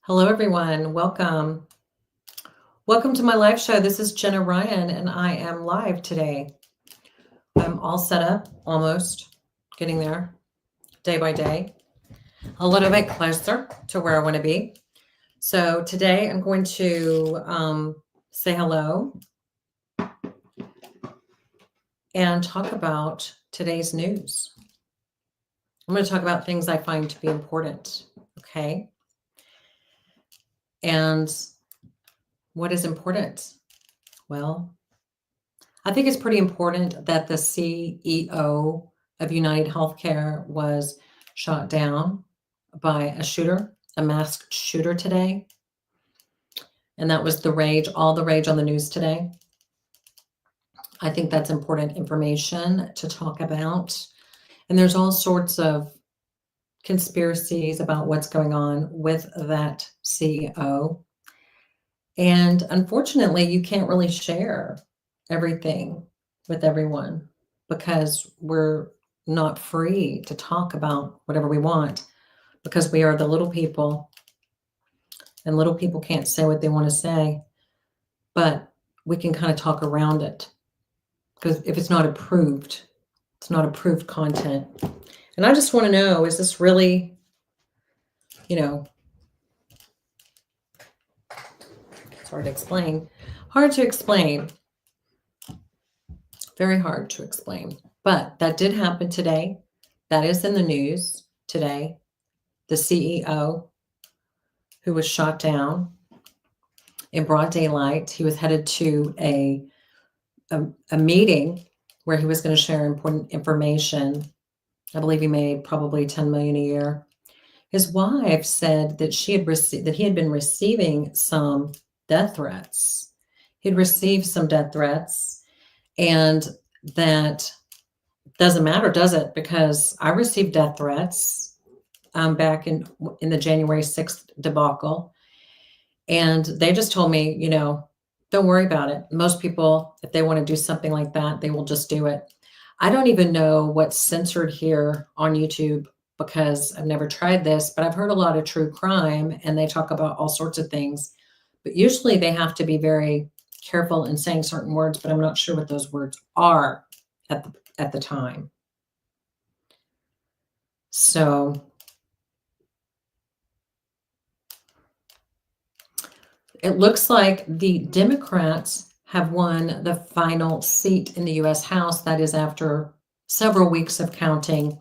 Hello, everyone. Welcome. Welcome to my live show. This is Jenna Ryan, and I am live today. I'm all set up, almost getting there day by day, a little bit closer to where I want to be. So today I'm going to say hello and talk about today's news. I'm going to talk about things I find to be important. Okay. And what is important? Well, I think it's pretty important that the CEO of United Healthcare was shot down by a shooter, a masked shooter today. And that was the rage, all the rage on the news today. I think that's important information to talk about. And there's all sorts of conspiracies about what's going on with that CEO. And unfortunately, you can't really share everything with everyone because we're not free to talk about whatever we want because we are the little people and little people can't say what they want to say, but we can kind of talk around it because if it's not approved, it's not approved content. And I just want to know, is this really, it's hard to explain. Hard to explain. Very hard to explain. But that did happen today. That is in the news today. The CEO who was shot down in broad daylight. He was headed to a meeting where he was going to share important information. I believe he made probably $10 million a year. His wife said that he had been receiving some death threats. He'd received some death threats, and that doesn't matter, does it? Because I received death threats back in the January 6th debacle, and they just told me, don't worry about it. Most people, if they want to do something like that, they will just do it. I don't even know what's censored here on YouTube because I've never tried this, but I've heard a lot of true crime and they talk about all sorts of things. But usually they have to be very careful in saying certain words, but I'm not sure what those words are at the time. So it looks like the Democrats have won the final seat in the U.S. House. That is after several weeks of counting.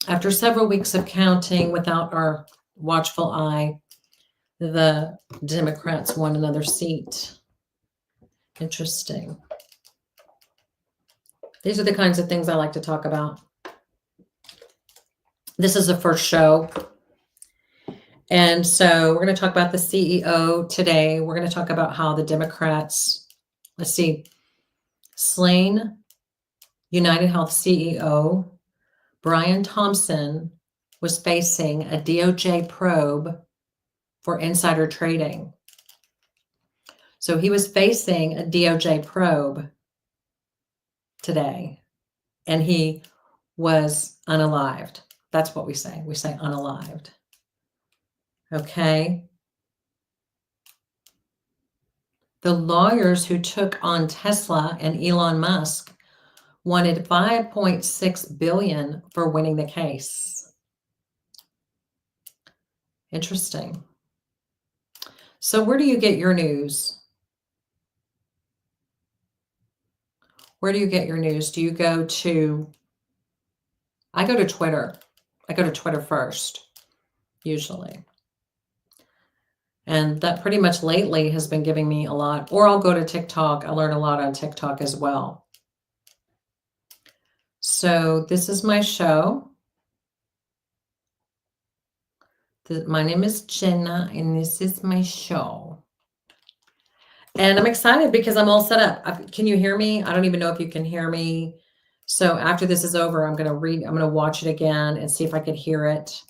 After several weeks of counting without our watchful eye, the Democrats won another seat. Interesting. These are the kinds of things I like to talk about. This is the first show. And so we're going to talk about the CEO today. We're going to talk about how the Democrats, slain United Health CEO Brian Thompson was facing a DOJ probe for insider trading. So he was facing a DOJ probe today, and he was unalived. That's what we say. We say unalived. Okay. The lawyers who took on Tesla and Elon Musk wanted $5.6 billion for winning the case. Interesting. So where do you get your news? Where do you get your news? Do you go to, I go to Twitter. I go to Twitter first, usually. And that pretty much lately has been giving me a lot. Or I'll go to TikTok. I learn a lot on TikTok as well. So this is my show. My name is Jenna, and this is my show. And I'm excited because I'm all set up. Can you hear me? I don't even know if you can hear me. So after this is over, I'm going to watch it again and see if I could hear it.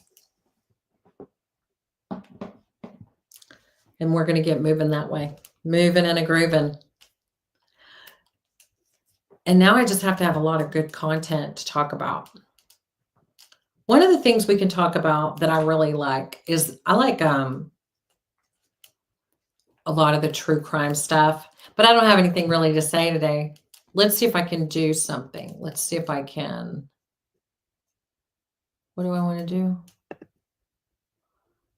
And we're going to get moving that way. Moving and a grooving. And now I just have to have a lot of good content to talk about. One of the things we can talk about that I really like is I like a lot of the true crime stuff, but I don't have anything really to say today. Let's see if I can do something. Let's see if I can. What do I want to do?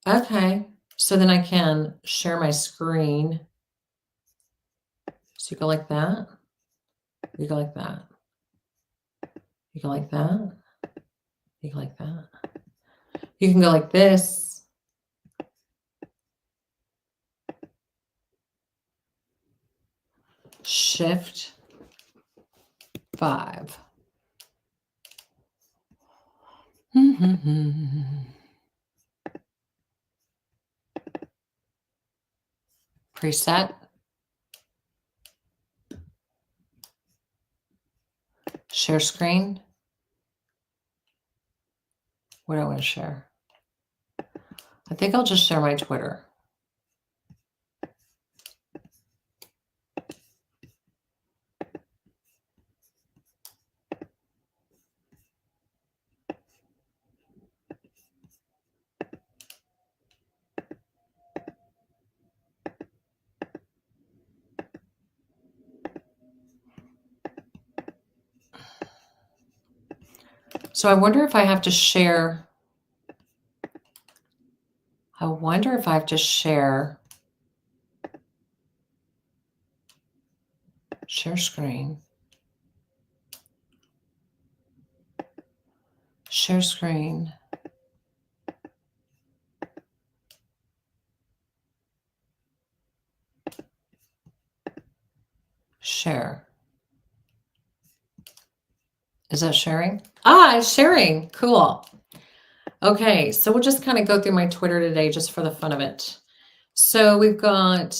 Okay, so then I can share my screen. So you go like that. You go like that. You go like that. You go like that. You can go like this. Shift 5. Preset. Share screen. What do I want to share? I think I'll just share my Twitter. So I wonder if I have to share. I wonder if I have to share screen. Share screen. Share. Is that sharing? Ah, it's sharing. Cool. Okay, so we'll just kind of go through my Twitter today just for the fun of it. So we've got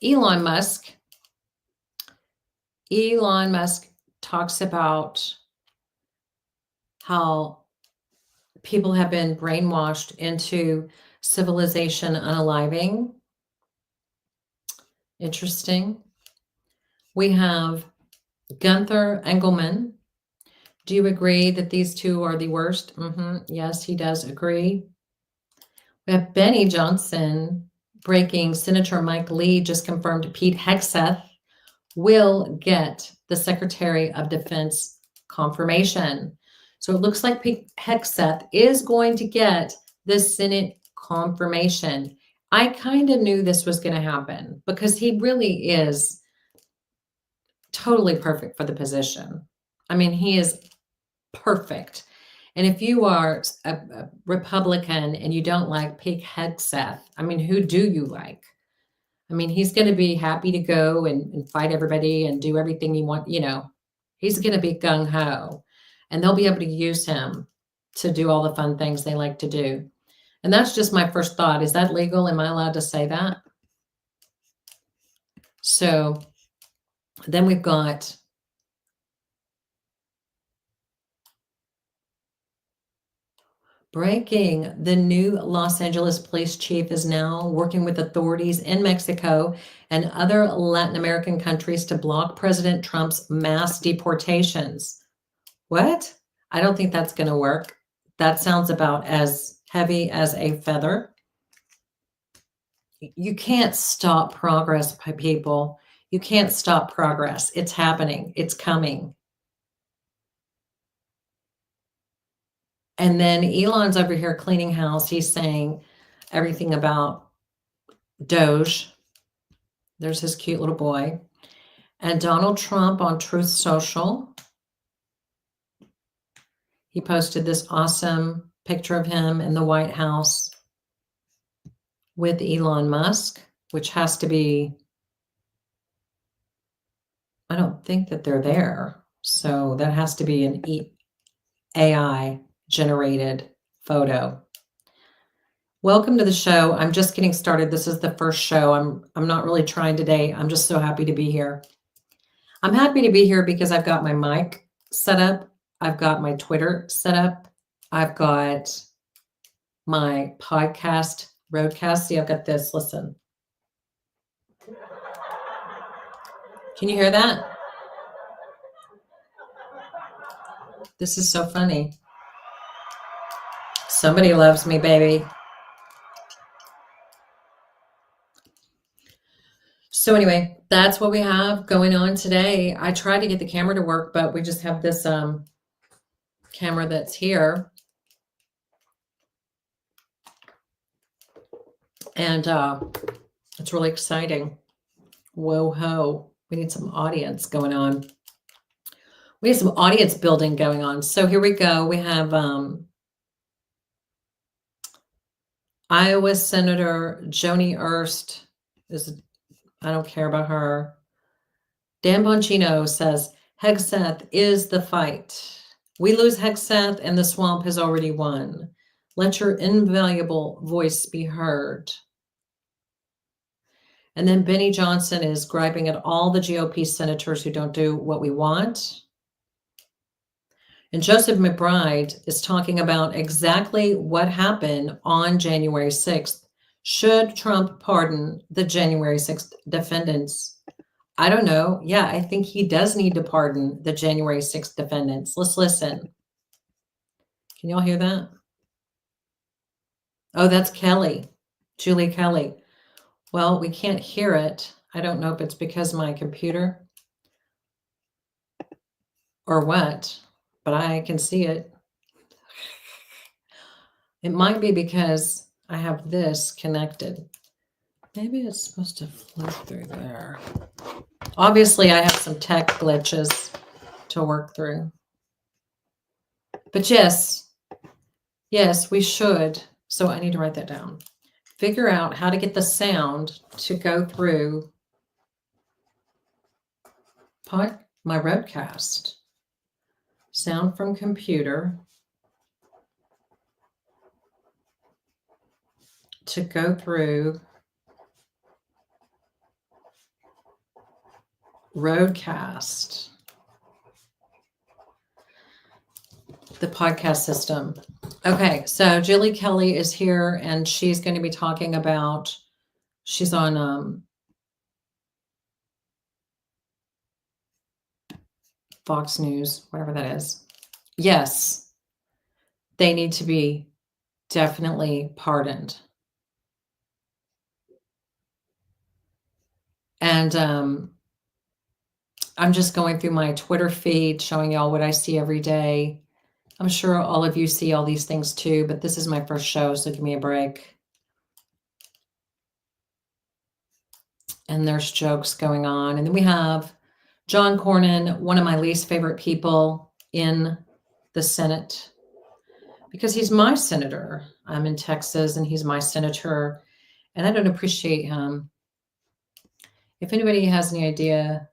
Elon Musk. Elon Musk talks about how people have been brainwashed into civilization unaliving. Interesting. We have Gunther Engelmann. Do you agree that these two are the worst? Yes, he does agree. We have Benny Johnson breaking. Senator Mike Lee just confirmed Pete Hegseth will get the Secretary of Defense confirmation. So it looks like Pete Hegseth is going to get the Senate confirmation. I kind of knew this was going to happen because he really is totally perfect for the position. I mean, he is perfect. And if you are a Republican and you don't like Pete Hegseth, I mean, who do you like? I mean, he's going to be happy to go and fight everybody and do everything you want. You know, he's going to be gung ho, and they'll be able to use him to do all the fun things they like to do. And that's just my first thought. Is that legal? Am I allowed to say that? So then we've got breaking. The new Los Angeles police chief is now working with authorities in Mexico and other Latin American countries to block President Trump's mass deportations. What? I don't think that's going to work. That sounds about as heavy as a feather. You can't stop progress, people. You can't stop progress. It's happening. It's coming. And then Elon's over here cleaning house. He's saying everything about Doge. There's his cute little boy. And Donald Trump on Truth Social. He posted this awesome picture of him in the White House with Elon Musk, which has to be, I don't think that they're there. So that has to be an AI generated photo. Welcome to the show. I'm just getting started. This is the first show. I'm not really trying today. I'm just so happy to be here. I'm happy to be here because I've got my mic set up. I've got my Twitter set up. I've got my podcast broadcast. See, I've got this. Listen. Can you hear that? This is so funny. Somebody loves me, baby. So anyway, that's what we have going on today. I tried to get the camera to work, but we just have this camera that's here. And it's really exciting. Whoa ho. We need some audience going on. We have some audience building going on. So here we go. We have Iowa Senator Joni Ernst I don't care about her. Dan Bongino says, Hegseth is the fight. We lose Hegseth and the swamp has already won. Let your invaluable voice be heard. And then Benny Johnson is griping at all the GOP senators who don't do what we want. And Joseph McBride is talking about exactly what happened on January 6th. Should Trump pardon the January 6th defendants? I don't know. Yeah, I think he does need to pardon the January 6th defendants. Let's listen. Can y'all hear that? Oh, that's Kelly, Julie Kelly. Well, we can't hear it. I don't know if it's because of my computer or what, but I can see it. It might be because I have this connected. Maybe it's supposed to flow through there. Obviously, I have some tech glitches to work through. But yes, we should. So I need to write that down. Figure out how to get the sound to go through my Roadcast. Sound from computer to go through Roadcast, the podcast system. Okay, so Julie Kelly is here and she's going to be talking about, she's on Fox News, whatever that is. Yes, they need to be definitely pardoned. And I'm just going through my Twitter feed, showing y'all what I see every day. I'm sure all of you see all these things too, but this is my first show, so give me a break. And there's jokes going on. And then we have John Cornyn, one of my least favorite people in the Senate, because he's my senator. I'm in Texas and he's my senator, and I don't appreciate him. If anybody has any idea.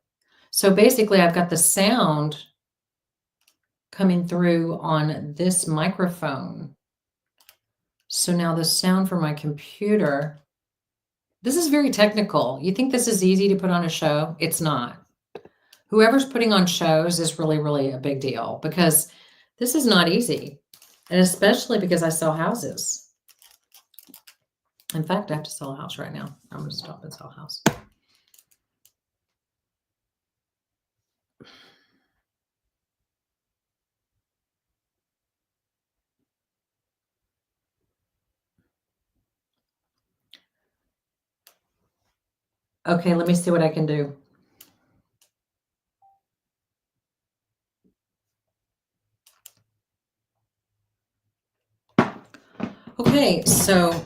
So basically I've got the sound coming through on this microphone. So now the sound from my computer, this is very technical. You think this is easy to put on a show? It's not. Whoever's putting on shows is really, really a big deal, because this is not easy. And especially because I sell houses. In fact, I have to sell a house right now. I'm going to stop and sell a house. Okay, let me see what I can do. Okay, so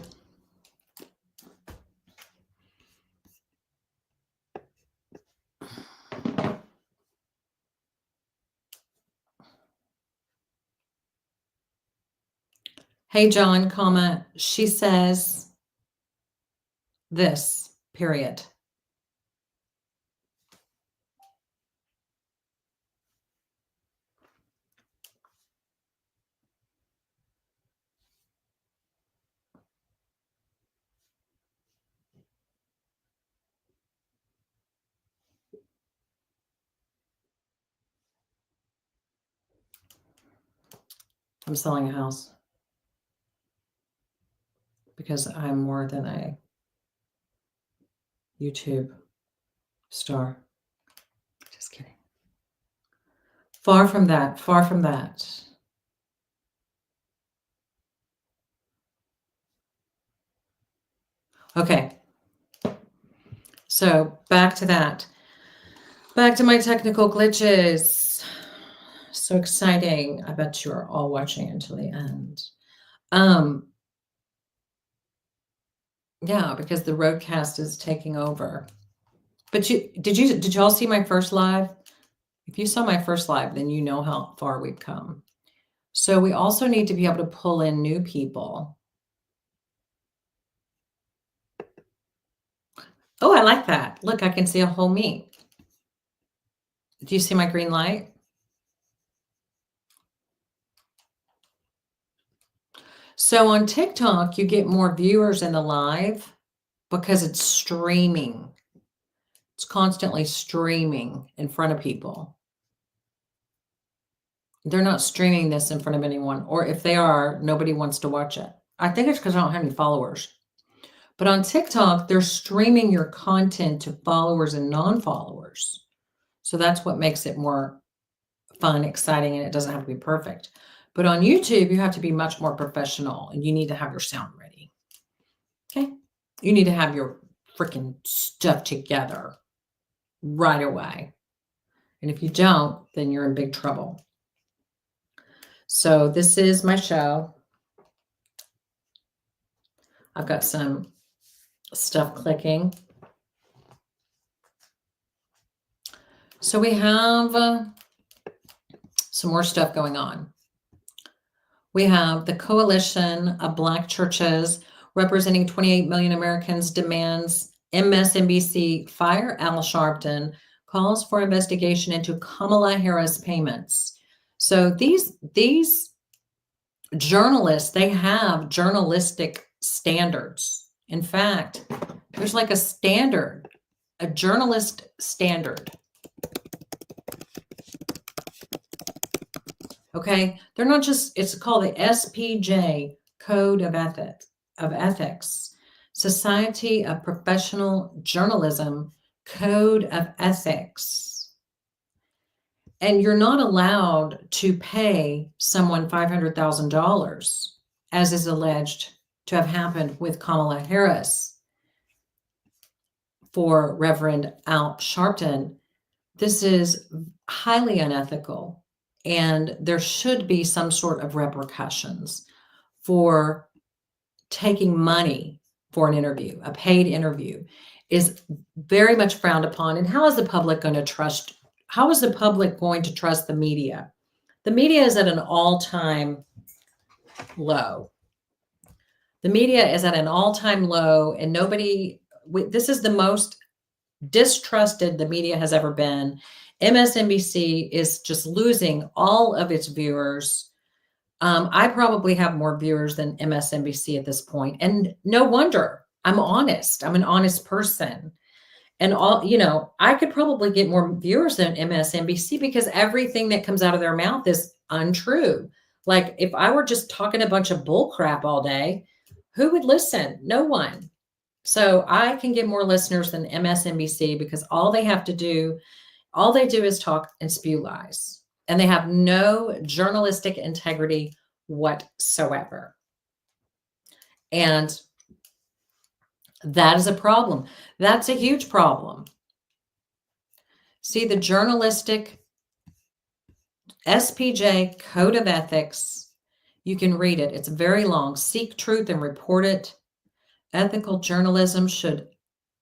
hey, John, comma, she says this, period. I'm selling a house because I'm more than a YouTube star. Just kidding. Far from that, far from that. Okay. So back to that. Back to my technical glitches. So exciting. I bet you are all watching until the end. Yeah, because the roadcast is taking over. But did y'all see my first live? If you saw my first live, then you know how far we've come. So we also need to be able to pull in new people. Oh, I like that. Look, I can see a whole me. Do you see my green light? So on TikTok, you get more viewers in the live because it's streaming. It's constantly streaming in front of people. They're not streaming this in front of anyone, or if they are, nobody wants to watch it. I think it's because I don't have any followers. But on TikTok, they're streaming your content to followers and non-followers. So that's what makes it more fun, exciting, and it doesn't have to be perfect. But on YouTube, you have to be much more professional and you need to have your sound ready. Okay? You need to have your freaking stuff together right away. And if you don't, then you're in big trouble. So this is my show. I've got some stuff clicking. So we have some more stuff going on. We have the Coalition of Black Churches representing 28 million Americans demands MSNBC fire Al Sharpton, calls for investigation into Kamala Harris payments. So these journalists, they have journalistic standards. In fact, there's like a standard, a journalist standard. Okay, they're not just, it's called the SPJ Code of Ethics, Society of Professional Journalism Code of Ethics. And you're not allowed to pay someone $500,000, as is alleged to have happened with Kamala Harris for Reverend Al Sharpton. This is highly unethical. And there should be some sort of repercussions for taking money for an interview. A paid interview is very much frowned upon. And how is the public going to trust? How is the public going to trust the media? The media is at an all-time low. The media is at an all-time low, and this is the most distrusted the media has ever been. MSNBC is just losing all of its viewers. I probably have more viewers than MSNBC at this point, and no wonder. I'm honest. I'm an honest person, and I could probably get more viewers than MSNBC because everything that comes out of their mouth is untrue. Like if I were just talking a bunch of bull crap all day, who would listen? No one. So I can get more listeners than MSNBC because all they do is talk and spew lies. And they have no journalistic integrity whatsoever. And that is a problem. That's a huge problem. See, the journalistic SPJ Code of Ethics, you can read it. It's very long. Seek truth and report it. Ethical journalism should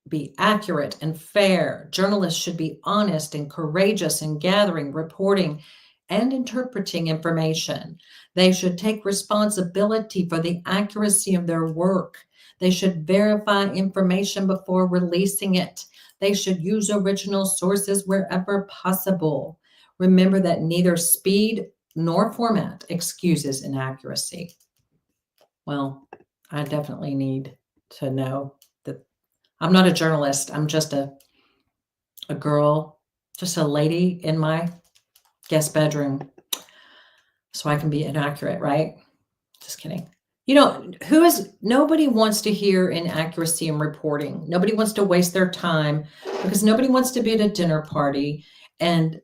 be accurate and fair. Journalists should be honest and courageous in gathering, reporting, and interpreting information. They should take responsibility for the accuracy of their work. They should verify information before releasing it. They should use original sources wherever possible. Remember that neither speed nor format excuses inaccuracy. Well, I definitely need to know that I'm not a journalist. I'm just a girl, just a lady in my guest bedroom. So I can be inaccurate, right? Just kidding. Nobody wants to hear inaccuracy in reporting. Nobody wants to waste their time because nobody wants to be at a dinner party and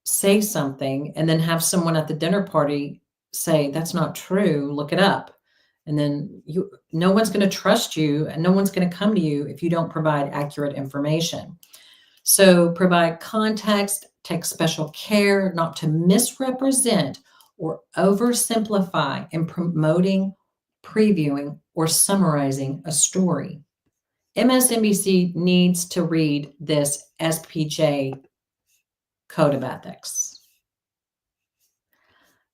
say something and then have someone at the dinner party say, that's not true, look it up. And then no one's going to trust you and no one's going to come to you if you don't provide accurate information. So provide context, take special care not to misrepresent or oversimplify in promoting, previewing, or summarizing a story. MSNBC needs to read this SPJ Code of Ethics,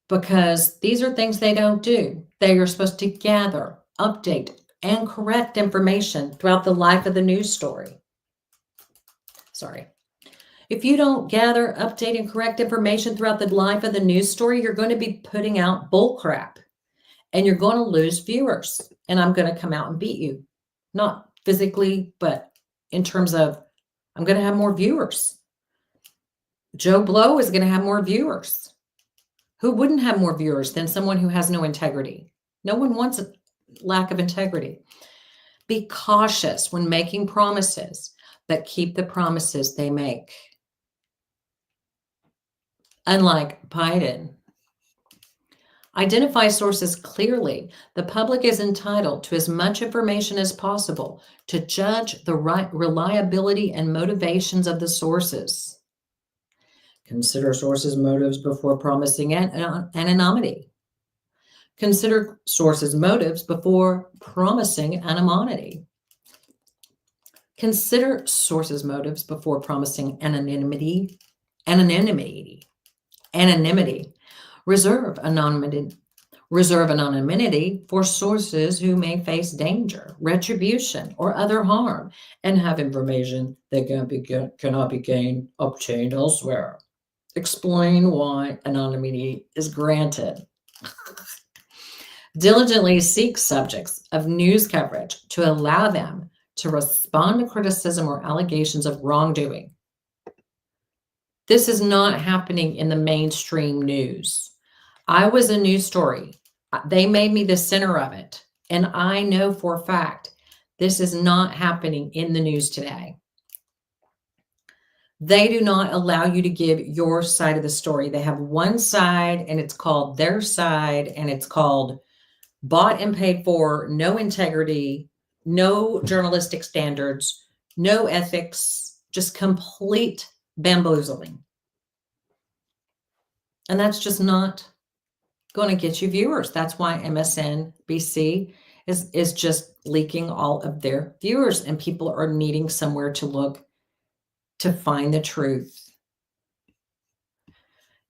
because these are things they don't do. They are supposed to gather, update, and correct information throughout the life of the news story. Sorry. If you don't gather, update, and correct information throughout the life of the news story, you're going to be putting out bull crap and you're going to lose viewers. And I'm going to come out and beat you. Not physically, but in terms of I'm going to have more viewers. Joe Blow is going to have more viewers. Who wouldn't have more viewers than someone who has no integrity? No one wants a lack of integrity. Be cautious when making promises, but keep the promises they make. Unlike Biden. Identify sources clearly. The public is entitled to as much information as possible to judge the reliability and motivations of the sources. Consider sources' motives before promising anonymity. Consider sources' motives before promising anonymity. Consider sources' motives before promising anonymity. Reserve anonymity for sources who may face danger, retribution, or other harm, and have information that cannot be obtained elsewhere. Explain why anonymity is granted. Diligently seek subjects of news coverage to allow them to respond to criticism or allegations of wrongdoing. This is not happening in the mainstream news. I was a news story. They made me the center of it. And I know for a fact, this is not happening in the news today. They do not allow you to give your side of the story. They have one side and it's called their side and it's called bought and paid for, no integrity, no journalistic standards, no ethics, just complete bamboozling. And that's just not going to get you viewers. That's why MSNBC is just leaking all of their viewers and people are needing somewhere to look to find the truth.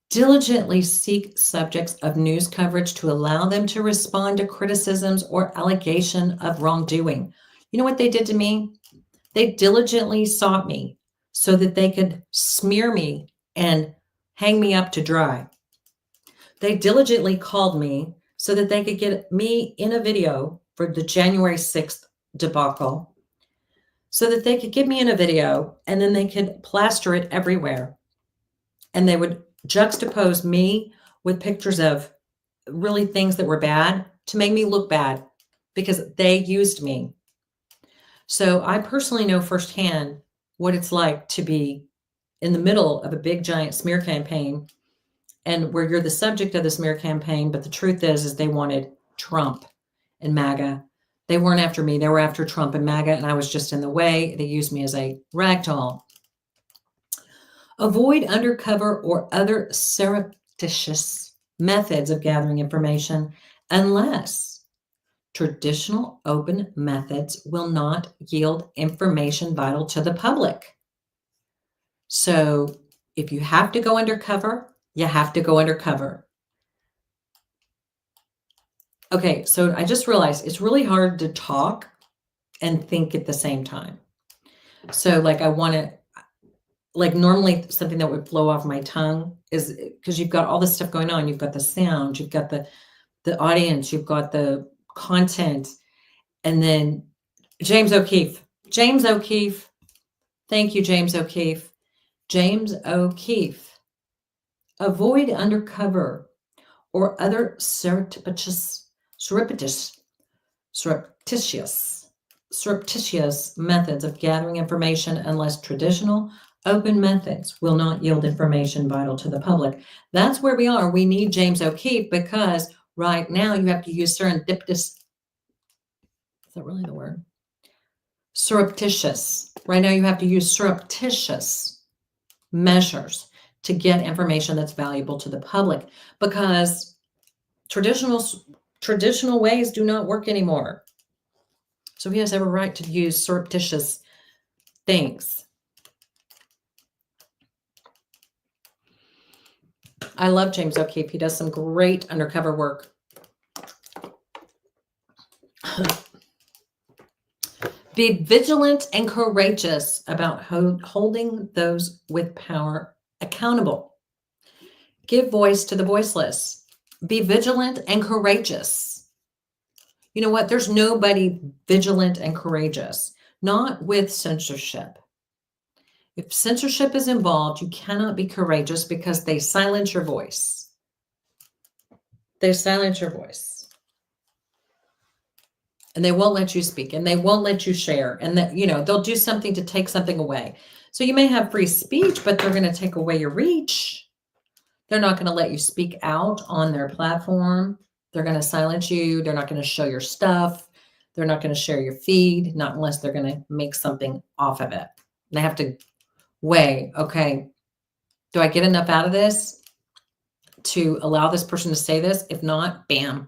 Diligently seek subjects of news coverage to allow them to respond to criticisms or allegation of wrongdoing. You know what they did to me? They diligently sought me so that they could smear me and hang me up to dry. They diligently called me so that they could get me in a video for the January 6th debacle, so that they could get me in a video and then they could plaster it everywhere. And they would juxtapose me with pictures of really things that were bad to make me look bad because they used me. So I personally know firsthand what it's like to be in the middle of a big giant smear campaign and where you're the subject of the smear campaign, but the truth is they wanted Trump and MAGA. They weren't after me. They were after Trump and MAGA, and I was just in the way. They used me as a ragdoll. Avoid undercover or other surreptitious methods of gathering information unless traditional open methods will not yield information vital to the public. So if you have to go undercover, you have to go undercover. Okay, so I just realized it's really hard to talk and think at the same time. So like I want to, like normally something that would flow off my tongue is because you've got all this stuff going on. You've got the sound, you've got the audience, you've got the content, and then James O'Keefe. Thank you, James O'Keefe. James O'Keefe. Avoid undercover or other surreptitious methods of gathering information unless traditional open methods will not yield information vital to the public. That's where we are. We need James O'Keefe because right now you have to use serendipitous Is that really the word? Surreptitious. Right now you have to use surreptitious measures to get information that's valuable to the public, because traditional ways do not work anymore. So he has every right to use surreptitious things. I love James O'Keefe. He does some great undercover work. Be vigilant and courageous about holding those with power accountable. Give voice to the voiceless. Be vigilant and courageous. You know what? There's nobody vigilant and courageous, not with censorship. If censorship is involved, you cannot be courageous because they silence your voice. They silence your voice. And they won't let you speak, and they won't let you share, and that, you know, they'll do something to take something away. So you may have free speech, but they're going to take away your reach. They're not going to let you speak out on their platform. They're going to silence you. They're not going to show your stuff. They're not going to share your feed, not unless they're going to make something off of it. They have to weigh, okay, do I get enough out of this to allow this person to say this? If not, bam.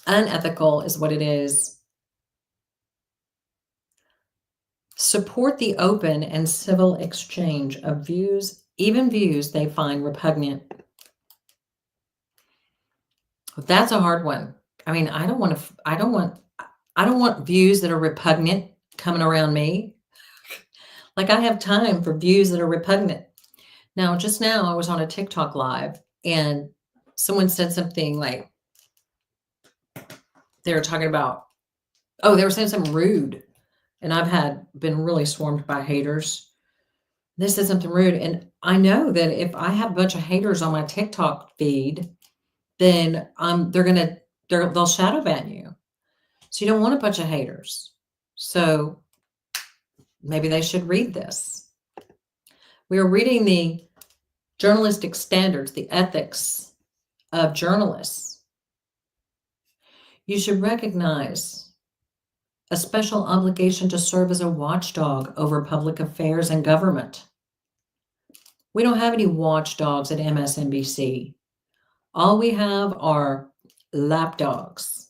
Unethical is what it is. Support the open and civil exchange of views, even views they find repugnant. That's a hard one. I mean, I don't want views that are repugnant coming around me. Like, I have time for views that are repugnant. Now, just now I was on a TikTok live and someone said something like, they were talking about, they were saying something rude. And I've been really swarmed by haters. They said something rude. And I know that if I have a bunch of haters on my TikTok feed, then they'll shadow ban you. So you don't want a bunch of haters. So maybe they should read this. We are reading the journalistic standards, the ethics of journalists. You should recognize a special obligation to serve as a watchdog over public affairs and government. We don't have any watchdogs at MSNBC. All we have are lapdogs.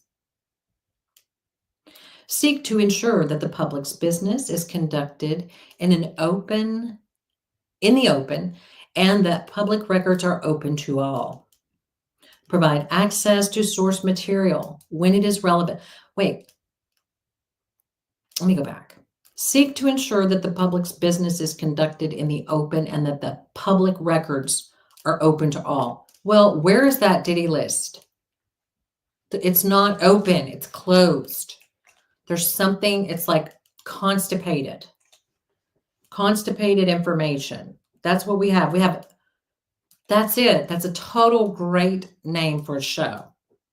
Seek to ensure that the public's business is conducted in the open, and that public records are open to all. Provide access to source material when it is relevant. Wait, let me go back. Seek to ensure that the public's business is conducted in the open and that the public records are open to all. Well, where is that Diddy list? It's not open, it's closed. There's something, it's like constipated. Constipated information. That's what we have. That's it. That's a total great name for a show.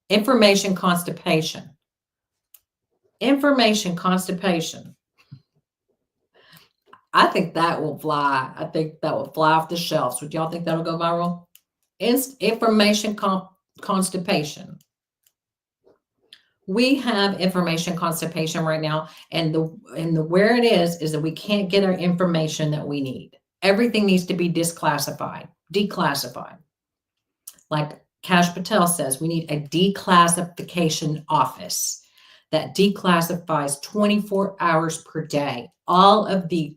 Information constipation. Information constipation. I think that will fly. I think that will fly off the shelves. Would y'all think that'll go viral? Information constipation. We have information constipation right now, and the where it is that we can't get our information that we need. Everything needs to be declassified. Like Kash Patel says, we need a declassification office that declassifies 24 hours per day all of the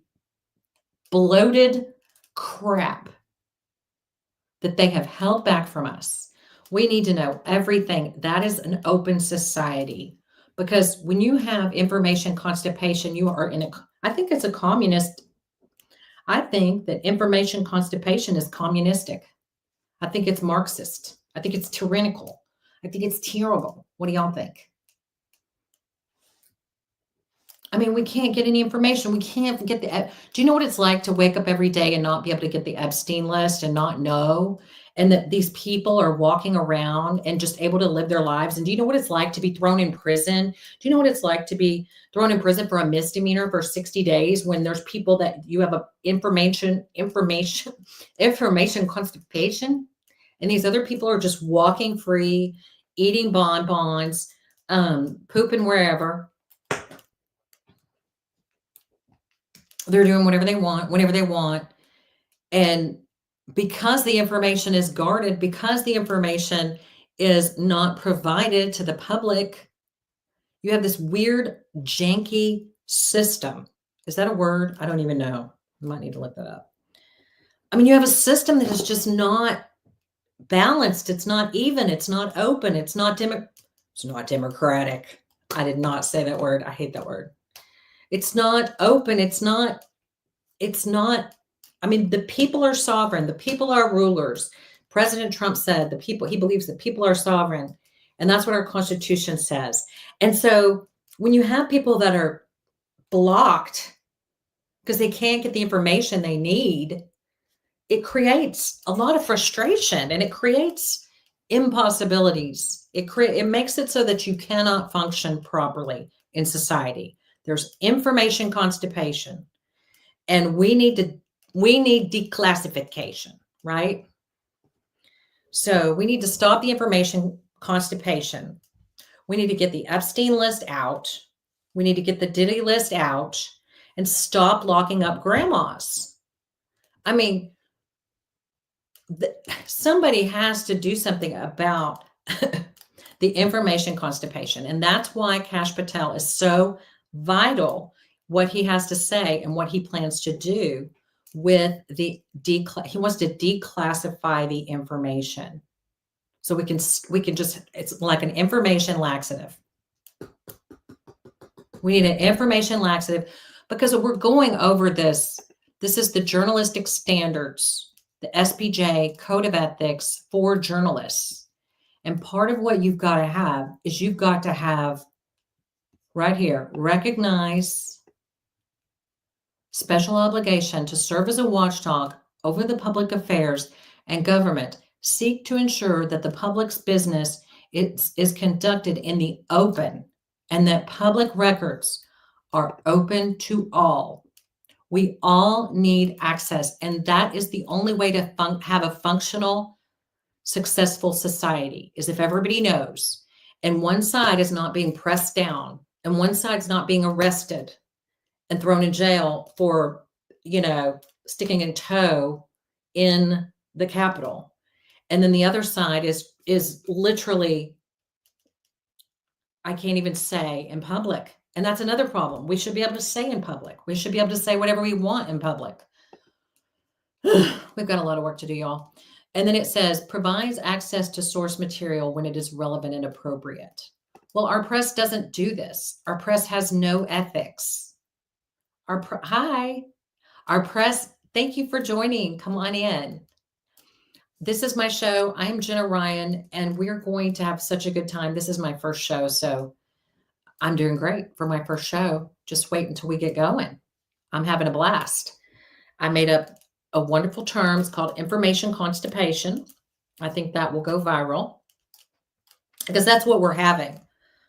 bloated crap that they have held back from us. We need to know everything. That is an open society. Because when you have information constipation, you are I think it's a communist. I think that information constipation is communistic. I think it's Marxist. I think it's tyrannical. I think it's terrible. What do y'all think? I mean, we can't get any information. We can't get do you know what it's like to wake up every day and not be able to get the Epstein list and not know? And that these people are walking around and just able to live their lives. And do you know what it's like to be thrown in prison? Do you know what it's like to be thrown in prison for a misdemeanor for 60 days when there's people that you have a information constipation And these other people are just walking free, eating bonbons, pooping wherever. They're doing whatever they want, whenever they want. And because the information is guarded, because the information is not provided to the public, you have this weird, janky system. Is that a word? I don't even know. I might need to look that up. I mean, you have a system that is just not balanced. It's not even. It's not open. It's not democratic. I did not say that word. I hate that word. It's not open. It's not, I mean, the people are sovereign. The people are rulers. President Trump said he believes that people are sovereign. And that's what our Constitution says. And so when you have people that are blocked because they can't get the information they need, it creates a lot of frustration and it creates impossibilities. It makes it so that you cannot function properly in society. There's information constipation, and we need declassification, right? So we need to stop the information constipation. We need to get the Epstein list out. We need to get the Diddy list out and stop locking up grandmas. I mean, somebody has to do something about the information constipation. And that's why Kash Patel is so vital, what he has to say and what he plans to do with he wants to declassify the information. So we can just, it's like an information laxative. We need an information laxative because we're going over this. This is the journalistic standards, the SPJ Code of Ethics for journalists. And part of what you've got to have is you've got to have right here, recognize special obligation to serve as a watchdog over the public affairs and government, seek to ensure that the public's business is conducted in the open and that public records are open to all. We all need access, and that is the only way to have a functional, successful society, is if everybody knows, and one side is not being pressed down, and one side's not being arrested and thrown in jail for, sticking a toe in the Capitol. And then the other side is literally, I can't even say in public. And that's another problem. We should be able to say in public. We should be able to say whatever we want in public. We've got a lot of work to do, y'all. And then it says, provides access to source material when it is relevant and appropriate. Well, our press doesn't do this. Our press has no ethics. Hi. Our press, thank you for joining. Come on in. This is my show. I'm Jenna Ryan, and we're going to have such a good time. This is my first show, so I'm doing great for my first show. Just wait until we get going. I'm having a blast. I made up a wonderful term. It's called information constipation. I think that will go viral because that's what we're having.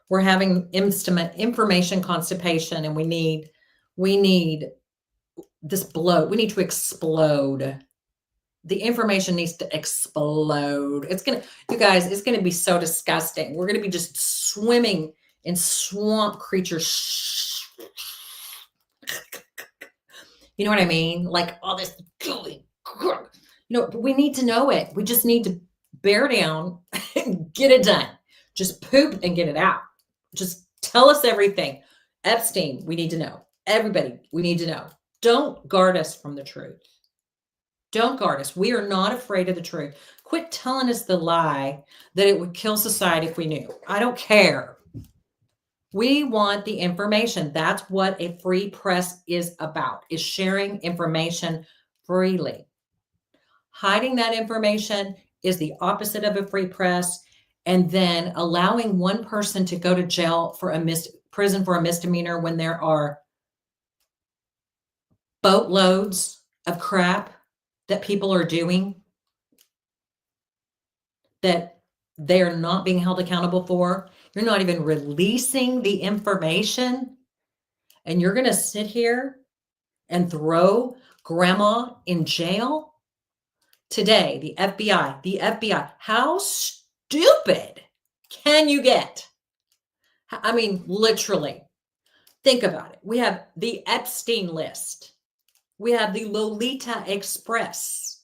We're having information constipation, and we need this bloat. We need to explode. The information needs to explode. You guys, it's going to be so disgusting. We're going to be just swimming in swamp creatures. You know what I mean? Like all this, we need to know it. We just need to bear down and get it done. Just poop and get it out. Just tell us everything. Epstein, we need to know. Everybody, we need to know. Don't guard us from the truth. Don't guard us. We are not afraid of the truth. Quit telling us the lie that it would kill society if we knew. I don't care. We want the information. That's what a free press is about, is sharing information freely. Hiding that information is the opposite of a free press. And then allowing one person to go to jail for prison for a misdemeanor when there are boatloads of crap that people are doing that they are not being held accountable for. You're not even releasing the information, and you're going to sit here and throw grandma in jail. Today, the FBI, how stupid can you get? I mean, literally, think about it. We have the Epstein list. We have the Lolita Express.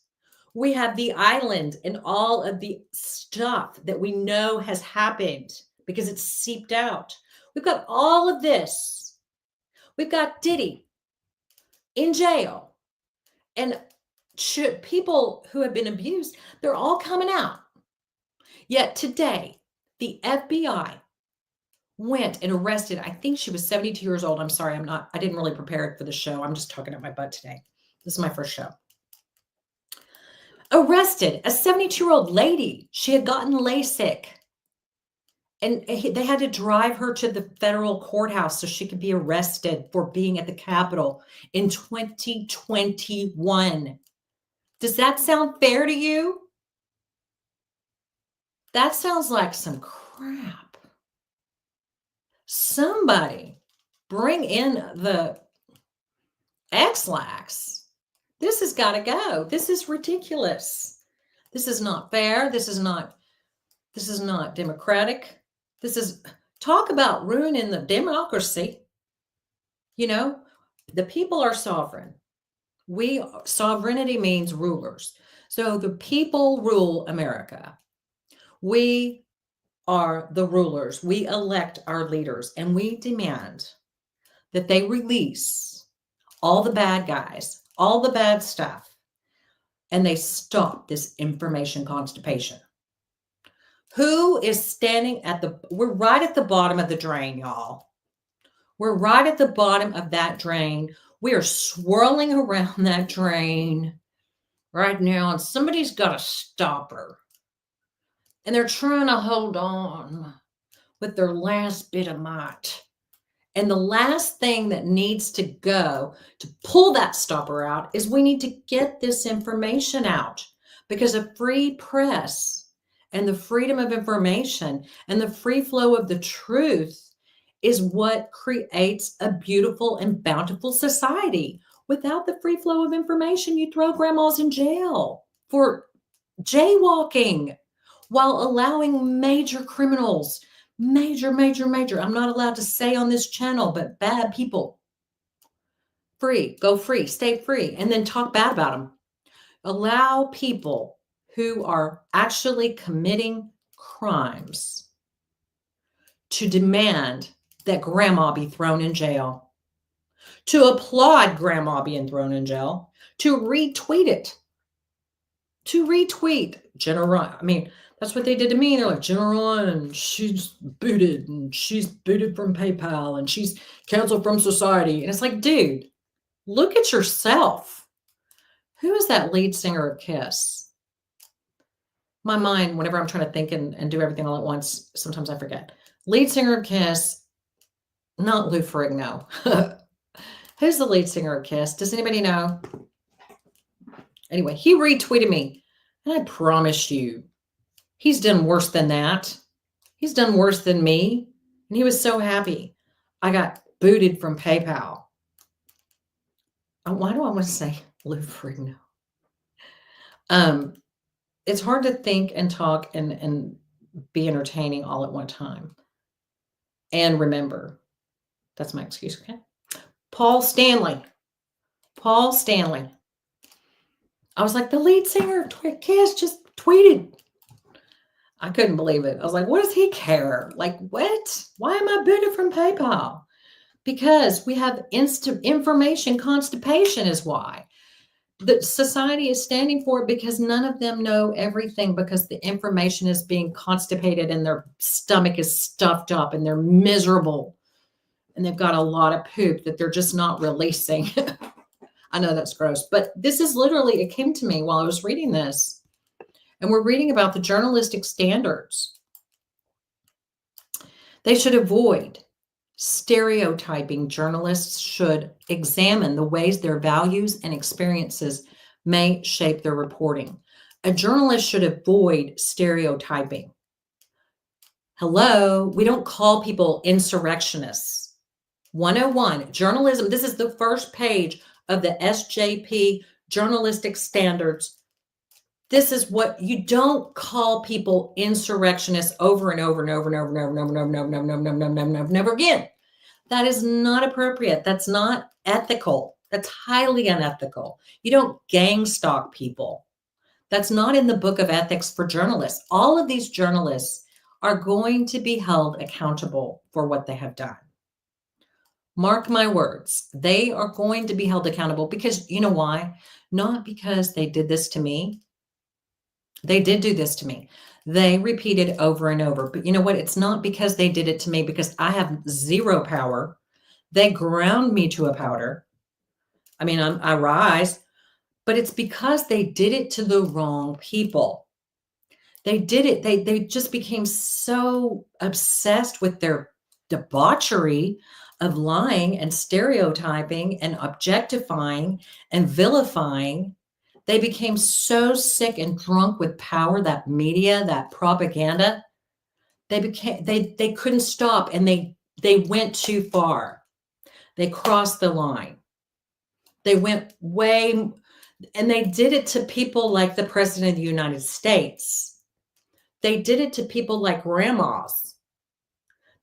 We have the island and all of the stuff that we know has happened because it's seeped out. We've got all of this. We've got Diddy in jail. And people who have been abused, they're all coming out. Yet today, the FBI went and arrested, I think she was 72 years old. I'm sorry, I didn't really prepare it for the show. I'm just talking out my butt today. This is my first show. Arrested a 72-year-old lady. She had gotten LASIK. And they had to drive her to the federal courthouse so she could be arrested for being at the Capitol in 2021. Does that sound fair to you? That sounds like some crap. Somebody bring in the X-Lax. This has got to go. This is ridiculous. This is not fair. This is not democratic. This is talk about ruining the democracy. You know, the people are sovereign. Sovereignty means rulers. So the people rule America. We are the rulers. We elect our leaders, and we demand that they release all the bad guys, all the bad stuff, and they stop this information constipation. Who is standing we're right at the bottom of the drain, y'all. We're right at the bottom of that drain. We are swirling around that drain right now, and somebody's got to stop her. And they're trying to hold on with their last bit of might. And the last thing that needs to go to pull that stopper out is we need to get this information out, because a free press and the freedom of information and the free flow of the truth is what creates a beautiful and bountiful society. Without the free flow of information, you throw grandmas in jail for jaywalking while allowing major criminals, major, I'm not allowed to say on this channel, but bad people, go free, stay free, and then talk bad about them. Allow people who are actually committing crimes to demand that grandma be thrown in jail, to applaud grandma being thrown in jail, to retweet it, Jenna. I mean, that's what they did to me. They're like, Jenna, and she's booted from PayPal, and she's canceled from society. And it's like, dude, look at yourself. Who is that lead singer of Kiss? My mind, whenever I'm trying to think and do everything all at once, sometimes I forget. Lead singer of Kiss, not Lou Ferrigno. Who's the lead singer of Kiss? Does anybody know? Anyway, he retweeted me, and I promise you, he's done worse than that. He's done worse than me, and he was so happy. I got booted from PayPal. Why do I want to say Lou Ferrigno? It's hard to think and talk and be entertaining all at one time. And remember, that's my excuse, okay? Paul Stanley. I was like, the lead singer of Kiss just tweeted. I couldn't believe it. I was like, what does he care? Like, what? Why am I booted from PayPal? Because we have instant information constipation is why. The society is standing for it, because none of them know everything, because the information is being constipated and their stomach is stuffed up and they're miserable. And they've got a lot of poop that they're just not releasing. I know that's gross, but this is literally, it came to me while I was reading this. And we're reading about the journalistic standards. They should avoid stereotyping. Journalists should examine the ways their values and experiences may shape their reporting. A journalist should avoid stereotyping. Hello, we don't call people insurrectionists. 101, journalism. This is the first page of the SJP journalistic standards This is what you don't call people insurrectionists over and over and over and over and over and over and over and over and over and over and over and over and over again. That is not appropriate. That's not ethical. That's highly unethical. You don't gang stalk people. That's not in the book of ethics for journalists. All of these journalists are going to be held accountable for what they have done. Mark my words, they are going to be held accountable because you know why? Not because they did this to me. They did do this to me. They repeated over and over. But you know what? It's not because they did it to me because I have zero power. They ground me to a powder. I mean, I rise, but it's because they did it to the wrong people. They did it. They just became so obsessed with their debauchery of lying and stereotyping and objectifying and vilifying. They became so sick and drunk with power, that media, that propaganda. They couldn't stop, and they went too far. They crossed the line. They went way, and they did it to people like the President of the United States. They did it to people like grandmas.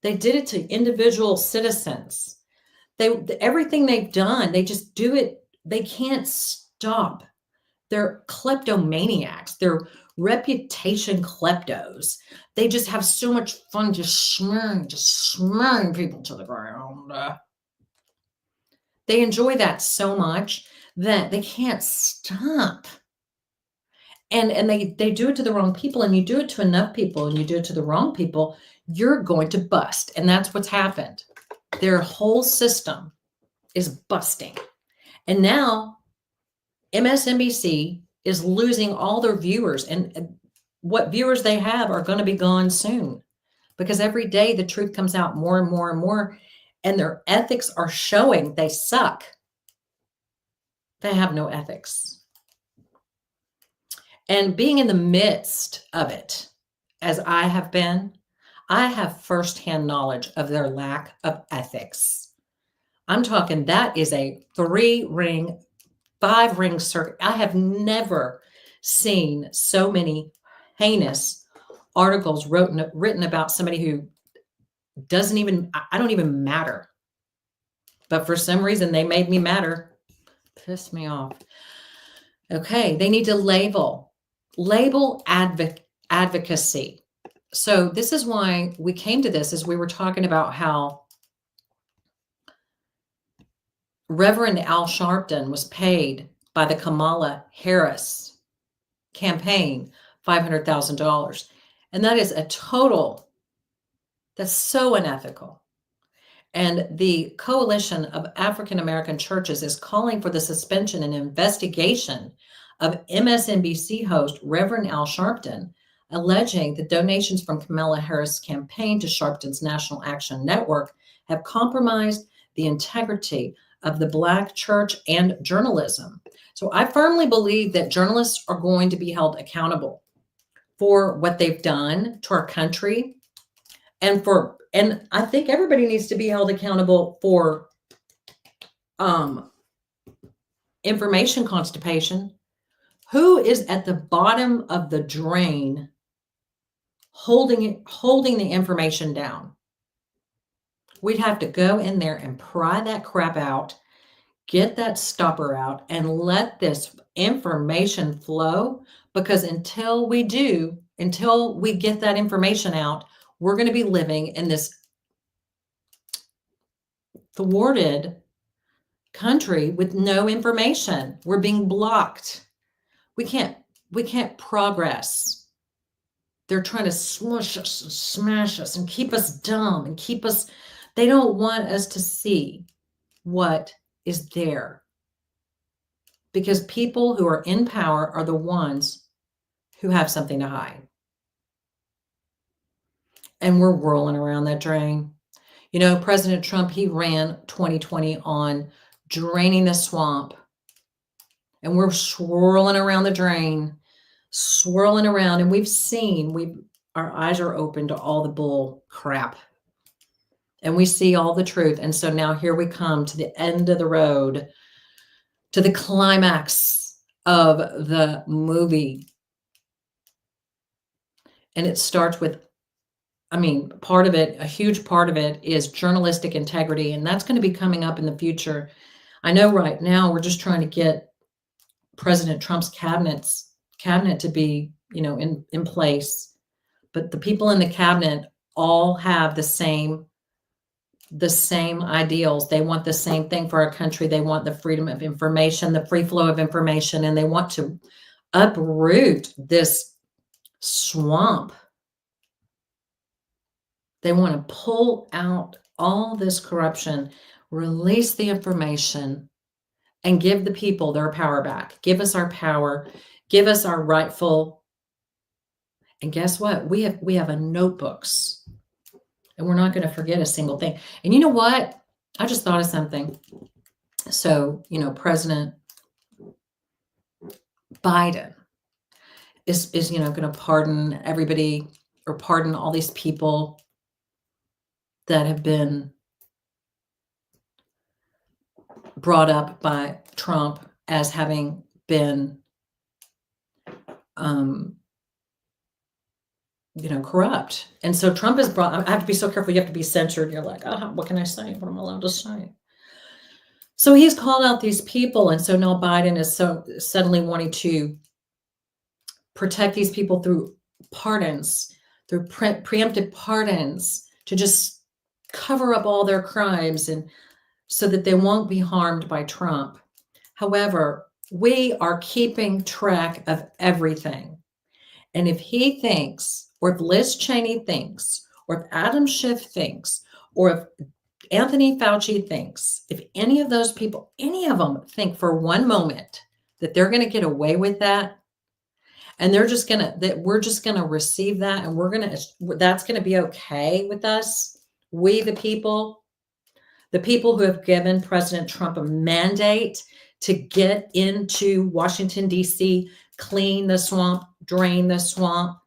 They did it to individual citizens. Everything they've done, they just do it. They can't stop. They're kleptomaniacs. They're reputation kleptos. They just have so much fun just smearing people to the ground. They enjoy that so much that they can't stop. And they do it to the wrong people, and you do it to enough people and you do it to the wrong people, you're going to bust. And that's what's happened. Their whole system is busting. And now MSNBC is losing all their viewers, and what viewers they have are going to be gone soon because every day the truth comes out more and more and more, and their ethics are showing they suck. They have no ethics. And being in the midst of it, as I have been, I have firsthand knowledge of their lack of ethics. I'm talking that is a 3-ring, 5-ring circuit. I have never seen so many heinous articles written about somebody who I don't even matter. But for some reason, they made me matter. Pissed me off. Okay, they need to label advocacy. So this is why we came to this, as we were talking about how Reverend Al Sharpton was paid by the Kamala Harris campaign $500,000. And that is that's so unethical. And the Coalition of African American Churches is calling for the suspension and investigation of MSNBC host Reverend Al Sharpton, alleging that donations from Kamala Harris' campaign to Sharpton's National Action Network have compromised the integrity of the Black church and journalism. So I firmly believe that journalists are going to be held accountable for what they've done to our country, and I think everybody needs to be held accountable for information constipation. Who is at the bottom of the drain holding the information down? We'd have to go in there and pry that crap out, get that stopper out, and let this information flow, because until we get that information out, we're going to be living in this thwarted country with no information. We're being blocked. We can't progress. They're trying to smush us and smash us and keep us dumb and they don't want us to see what is there. Because people who are in power are the ones who have something to hide. And we're whirling around that drain. You know, President Trump, he ran 2020 on draining the swamp. And we're swirling around the drain, swirling around. And our eyes are open to all the bull crap. And we see all the truth. And so now here we come to the end of the road, to the climax of the movie. And it starts with, I mean, part of it, a huge part of it is journalistic integrity. And that's going to be coming up in the future. I know right now we're just trying to get President Trump's cabinet to be, in place. But the people in the cabinet all have the same ideals. They want the same thing for our country. They want the freedom of information, the free flow of information, and they want to uproot this swamp. They want to pull out all this corruption, release the information, and give the people their power back. Give us our power. Give us our rightful. And guess what? We have a notebooks. And we're not going to forget a single thing. And you know what? I just thought of something. So, President Biden is going to pardon everybody, or pardon all these people that have been brought up by Trump as having been, corrupt. And so Trump is I have to be so careful. You have to be censored. You're like, what can I say? What am I allowed to say? So he's called out these people. And so now Biden is so suddenly wanting to protect these people through pardons, through preemptive pardons, to just cover up all their crimes, and so that they won't be harmed by Trump. However, we are keeping track of everything. And if he thinks, or if Liz Cheney thinks, or if Adam Schiff thinks, or if Anthony Fauci thinks, if any of those people, any of them think for one moment that they're going to get away with that, and we're just going to receive that, and that's going to be okay with us, we the people who have given President Trump a mandate to get into Washington, D.C., clean the swamp, drain the swamp,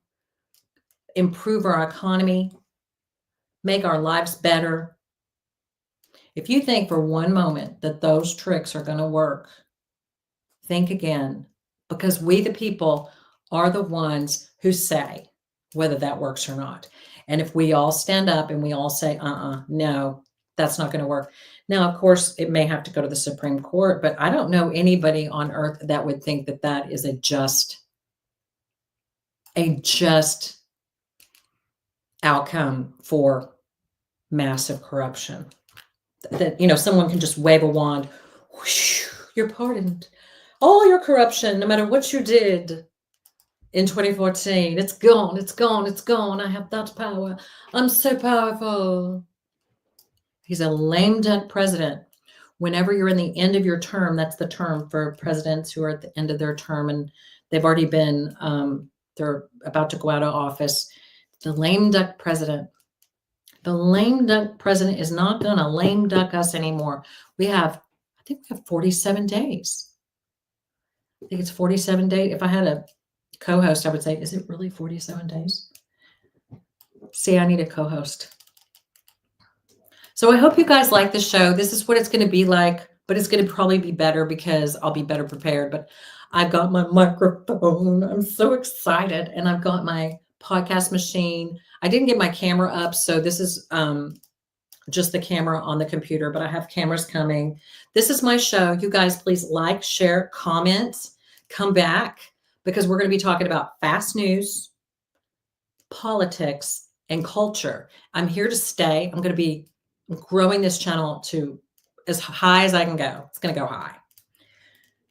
improve our economy, make our lives better. If you think for one moment that those tricks are going to work, think again, because we the people are the ones who say whether that works or not. And if we all stand up and we all say, no, that's not going to work. Now, of course, it may have to go to the Supreme Court, but I don't know anybody on earth that would think that that is a just outcome for massive corruption. That, someone can just wave a wand, whoosh, you're pardoned. All your corruption, no matter what you did in 2014, it's gone, it's gone, it's gone. I have that power. I'm so powerful. He's a lame duck president. Whenever you're in the end of your term, that's the term for presidents who are at the end of their term, and they've already been, they're about to go out of office. The lame duck president. The lame duck president is not going to lame duck us anymore. I think we have 47 days. I think it's 47 days. If I had a co-host, I would say, is it really 47 days? See, I need a co-host. So I hope you guys like the show. This is what it's going to be like, but it's going to probably be better because I'll be better prepared. But I've got my microphone. I'm so excited. And I've got my podcast machine. I didn't get my camera up, so this is just the camera on the computer, but I have cameras coming. This is my show. You guys, please like, share, comment, come back, because we're going to be talking about fast news, politics, and culture. I'm here to stay. I'm going to be growing this channel to as high as I can go. It's going to go high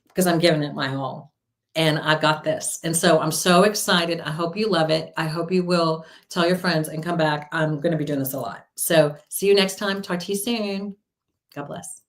because I'm giving it my all. And I've got this. And so I'm so excited. I hope you love it. I hope you will tell your friends and come back. I'm going to be doing this a lot. So see you next time. Talk to you soon. God bless.